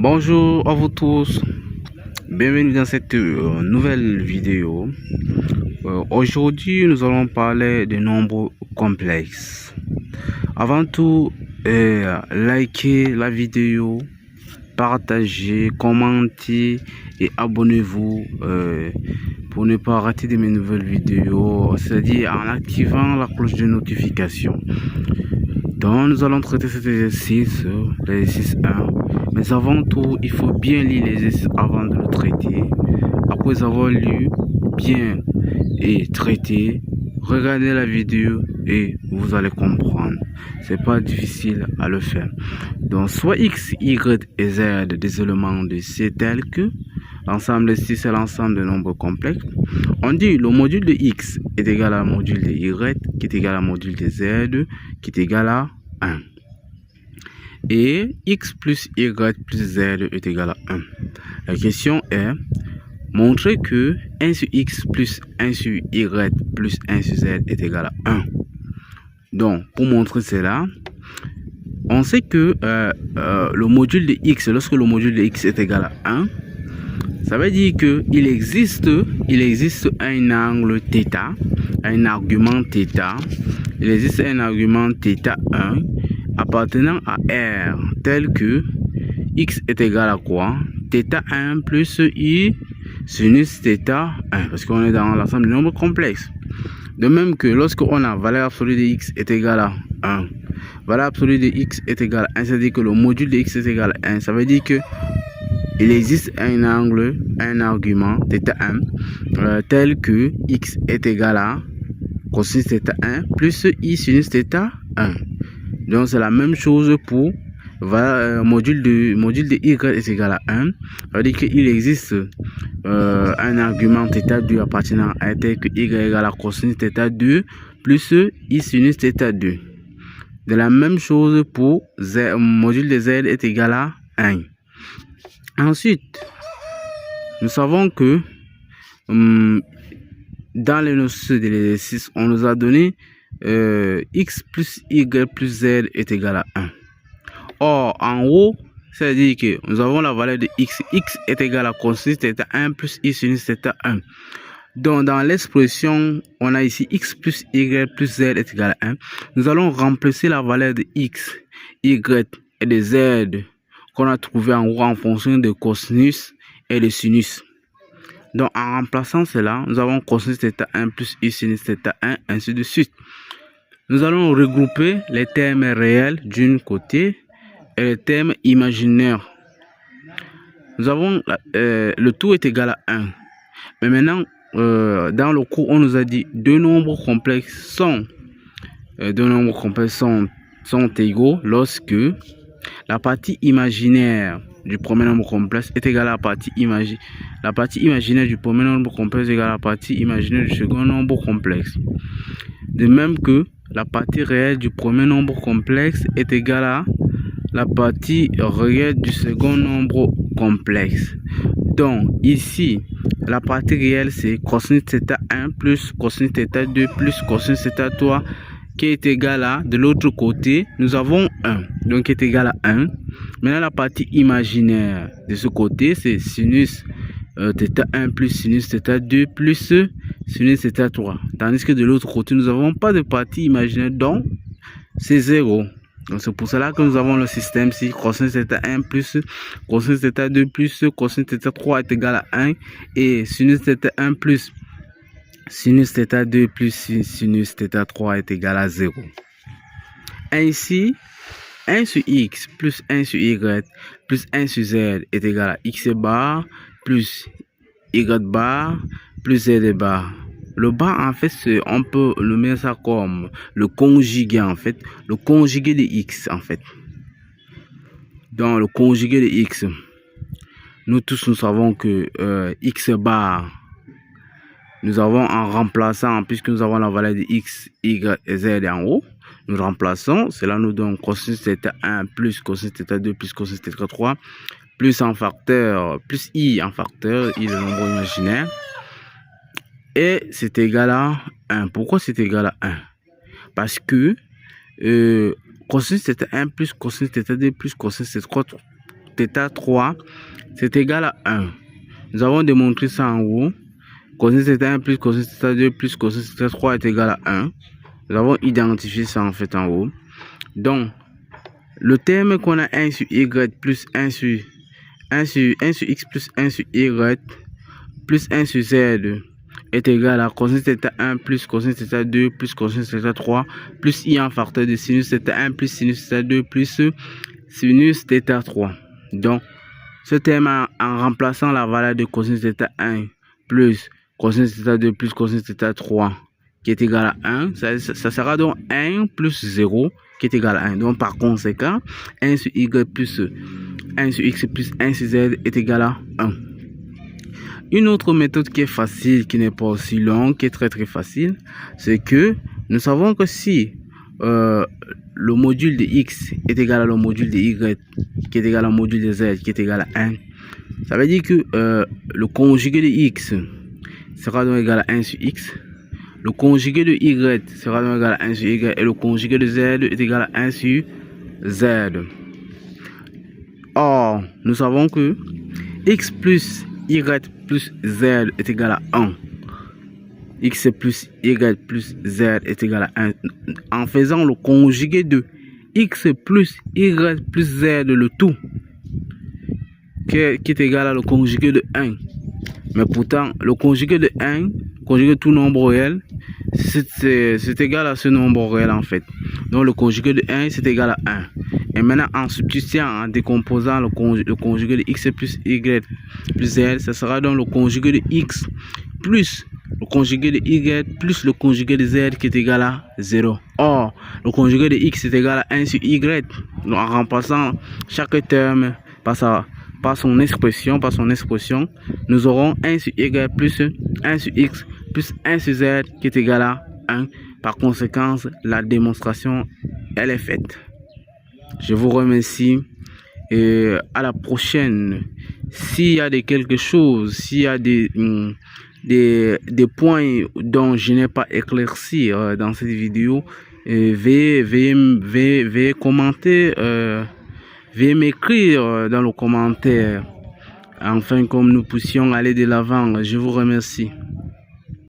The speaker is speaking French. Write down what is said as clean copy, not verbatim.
Bonjour à vous tous, bienvenue dans cette nouvelle vidéo. Aujourd'hui nous allons parler de nombres complexes. Avant tout, likez la vidéo, partagez, commentez et abonnez-vous pour ne pas rater de mes nouvelles vidéos, c'est-à-dire en activant la cloche de notification. Donc nous allons traiter cet exercice, l'exercice 1. Mais avant tout, il faut bien lire l'exercice avant de le traiter. Après avoir lu bien et traité, regardez la vidéo et vous allez comprendre. C'est pas difficile à le faire. Donc soit x, y et z des éléments de C tels que l'ensemble de C, c'est l'ensemble de nombres complexes. On dit le module de x est égal à module de y qui est égal à module de z qui est égal à 1. Et x plus y plus z est égal à 1. La question est montrer que 1 sur x plus 1 sur y plus 1 sur z est égal à 1. Donc, pour montrer cela, on sait que le module de x, lorsque le module de x est égal à 1, ça veut dire qu'il existe un angle θ, un argument θ. Il existe un argument θ1 appartenant à R tel que x est égal à quoi? θ1 plus i sinus θ1, parce qu'on est dans l'ensemble des nombres complexes. De même que lorsqu'on a valeur absolue de x est égal à 1, valeur absolue de x est égal à 1, c'est-à-dire que le module de x est égal à 1, ça veut dire que il existe un angle, un argument θ1 tel que x est égal à cosinus θ1 plus i sinus θ1. Donc c'est la même chose pour module de y est égal à 1. Ça veut dire qu'il existe un argument θ2 appartenant à tel que y est égal à cosinus θ2 plus i sinus θ2. De la même chose pour z, module de z est égal à 1. Ensuite, nous savons que dans les notions de l'exercice, on nous a donné x plus y plus z est égal à 1. Or, en haut, c'est-à-dire que nous avons la valeur de x. X est égal à cosinus θ1 plus i sinus θ1. Donc, dans l'expression, on a ici x plus y plus z est égal à 1. Nous allons remplacer la valeur de x, y et de z qu'on a trouvé en haut en fonction de cosinus et de sinus. Donc, en remplaçant cela, nous avons cosinus θ1 plus i sinus θ1, ainsi de suite. Nous allons regrouper les termes réels d'un côté et les termes imaginaires. Nous avons le tout est égal à 1. Mais maintenant, dans le cours, on nous a dit deux nombres complexes sont égaux lorsque la partie imaginaire du premier nombre complexe est égale à la partie imaginaire du premier nombre complexe est égale à la partie imaginaire du second nombre complexe. De même que la partie réelle du premier nombre complexe est égale à la partie réelle du second nombre complexe. Donc ici, la partie réelle c'est cosinus θ1 plus cosinus θ2 plus cosinus θ3 qui est égal à, de l'autre côté, nous avons 1, donc qui est égal à 1. Maintenant, la partie imaginaire de ce côté, c'est sinus θ1 plus sinus θ2 plus sinus θ3. Tandis que de l'autre côté, nous n'avons pas de partie imaginaire, donc c'est 0. Donc c'est pour cela que nous avons le système si cosinus θ1 plus cosinus θ2 plus cosinus θ3 est égal à 1 et sinus θ1 plus sinus θ2 plus sinus θ3 est égal à 0. Ainsi, 1 sur x plus 1 sur y plus 1 sur z est égal à x bar plus y bar plus z bar. Le bar, en fait, on peut le mettre ça comme le conjugué, en fait. Le conjugué de x, en fait. Dans le conjugué de x, nous tous, nous savons que x bar, nous avons en remplaçant, puisque nous avons la valeur de x, y et z en haut, nous remplaçons, cela nous donne cosinus θ1 plus cosinus θ2 plus cosinus θ3 plus en facteur, plus i en facteur, i le nombre imaginaire. Et c'est égal à 1. Pourquoi c'est égal à 1? Parce que cosinus θ1 plus cosinus θ2 plus cosinus θ3 θ3 c'est égal à 1. Nous avons démontré ça en haut. Cosinus θ1 plus cosinus θ2 plus cosinus θ3 est égal à 1. Nous avons identifié ça en fait en haut. Donc, le terme qu'on a 1 sur y plus 1 sur x plus 1 sur y plus 1 sur z est égal à cosinus θ1 plus cosinus θ2 plus cosinus θ3 plus i en facteur de sinus θ1 plus sinus θ2 plus sinus θ3. Donc, ce terme en remplaçant la valeur de cosinus θ1 plus cosinus θ2 plus cosinus θ3 qui est égal à 1, ça sera donc 1 plus 0 qui est égal à 1. Donc par conséquent, 1 sur y plus 1 sur x plus 1 sur z est égal à 1. Une autre méthode qui est facile, qui n'est pas aussi longue, qui est très facile, c'est que nous savons que si le module de x est égal à le module de y qui est égal au module de z qui est égal à 1, ça veut dire que le conjugué de x sera donc égal à 1 sur x, le conjugué de y sera donc égal à 1 sur y et le conjugué de z est égal à 1 sur z. Or, nous savons que x plus y plus z est égal à 1. X plus y plus z est égal à 1. En faisant le conjugué de x plus y plus z, le tout, qui est égal à le conjugué de 1. Mais pourtant, le conjugué de 1, conjugué de tout nombre réel, c'est égal à ce nombre réel en fait. Donc le conjugué de 1, c'est égal à 1. Et maintenant, en substituant, en décomposant le conjugué de x plus y plus z, ça sera donc le conjugué de x plus le conjugué de y plus le conjugué de z qui est égal à 0. Or, le conjugué de x est égal à 1 sur y. Donc, en remplaçant chaque terme par son expression, nous aurons 1 sur y plus 1 sur x plus 1 sur z qui est égal à 1. Par conséquent, la démonstration, elle est faite. Je vous remercie et à la prochaine. S'il y a quelque chose, s'il y a des points dont je n'ai pas éclairci dans cette vidéo, veuillez commenter, veuillez m'écrire dans le commentaire afin que nous puissions aller de l'avant. Je vous remercie.